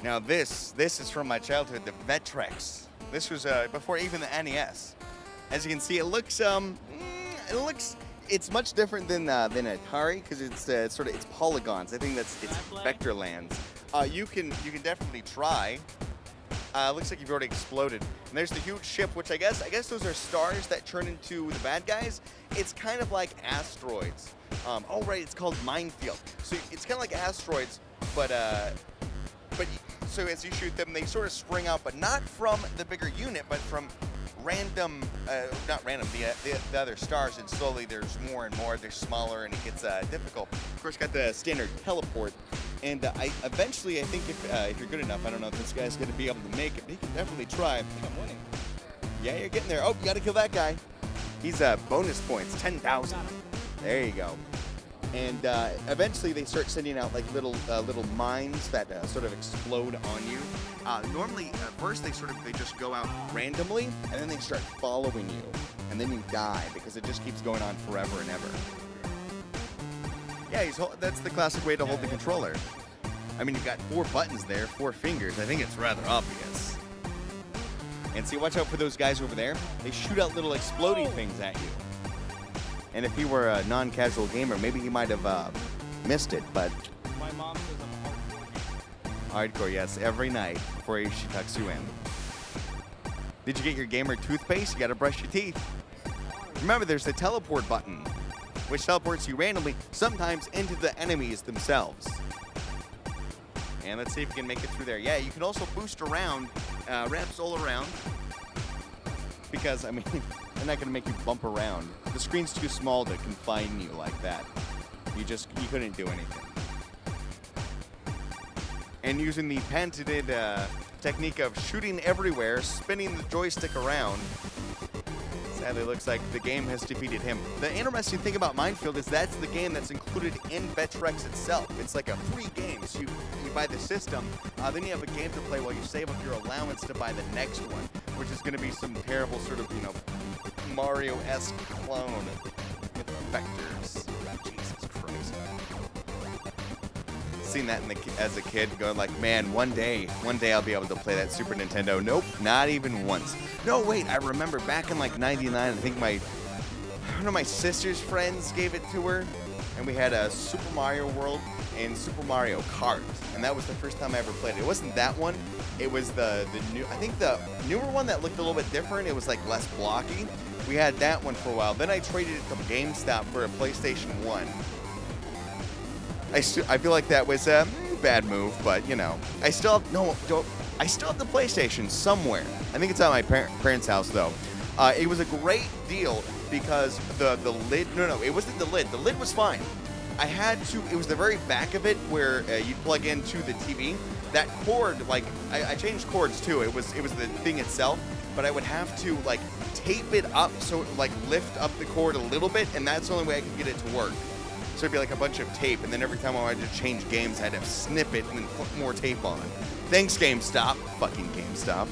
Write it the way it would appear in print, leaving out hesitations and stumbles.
Now this is from my childhood, the Vectrex. This was before even the NES. As you can see, it's much different than Atari because it's it's polygons. I think it's vector lands. You can definitely try. Looks like you've already exploded. And there's the huge ship, which I guess those are stars that turn into the bad guys. It's kind of like asteroids. Oh right, it's called minefield. So it's kind of like asteroids, but so as you shoot them, they sort of spring out, but not from the bigger unit, but from random, not random, the other stars, and slowly there's more and more. They're smaller, and it gets difficult. Of course, got the standard teleport, and eventually, I think if you're good enough, I don't know if this guy's going to be able to make it, but he can definitely try. I'm winning. Yeah, you're getting there. Oh, you got to kill that guy. He's bonus points, 10,000. There you go. And eventually they start sending out like little mines that sort of explode on you. Normally, at first they just go out randomly, and then they start following you, and then you die because it just keeps going on forever and ever. Yeah, that's the classic way to hold the controller. I mean, you've got 4 buttons there, 4 fingers. I think it's rather obvious. And see, watch out for those guys over there. They shoot out little exploding things at you. And if he were a non-casual gamer, maybe he might have missed it, but... My mom says I'm hardcore. Hardcore, yes, every night before she tucks you in. Did you get your gamer toothpaste? You gotta brush your teeth. Remember, there's the teleport button, which teleports you randomly, sometimes into the enemies themselves. And let's see if you can make it through there. Yeah, you can also boost around, ramps all around, because, I mean... They're not going to make you bump around. The screen's too small to confine you like that. You couldn't do anything. And using the patented technique of shooting everywhere, spinning the joystick around, sadly looks like the game has defeated him. The interesting thing about Minefield is that's the game that's included in Vectrex itself. It's like a free game, so you buy the system, then you have a game to play while you save up your allowance to buy the next one, which is going to be some terrible sort of, Mario-esque clone with vectors. Jesus Christ. Seen that as a kid, going like, man, one day I'll be able to play that Super Nintendo. Nope, not even once. No, wait, I remember back in like '99, I think my sister's friends gave it to her, and we had a Super Mario World and Super Mario Kart, and that was the first time I ever played it. It wasn't that one. It was the new, I think the newer one that looked a little bit different. It was like less blocky. We had that one for a while. Then I traded it from GameStop for a PlayStation 1. I feel like that was a bad move, but I still have the PlayStation somewhere. I think it's at my parents' house though. It was a great deal because the lid. No, it wasn't the lid. The lid was fine. It was the very back of it where you plug into the TV. That cord, like, I changed cords too. It was the thing itself, but I would have to like tape it up so it like lift up the cord a little bit, and that's the only way I could get it to work. So it'd be like a bunch of tape, and then every time I wanted to change games, I had to snip it and then put more tape on. Thanks, GameStop. Fucking GameStop.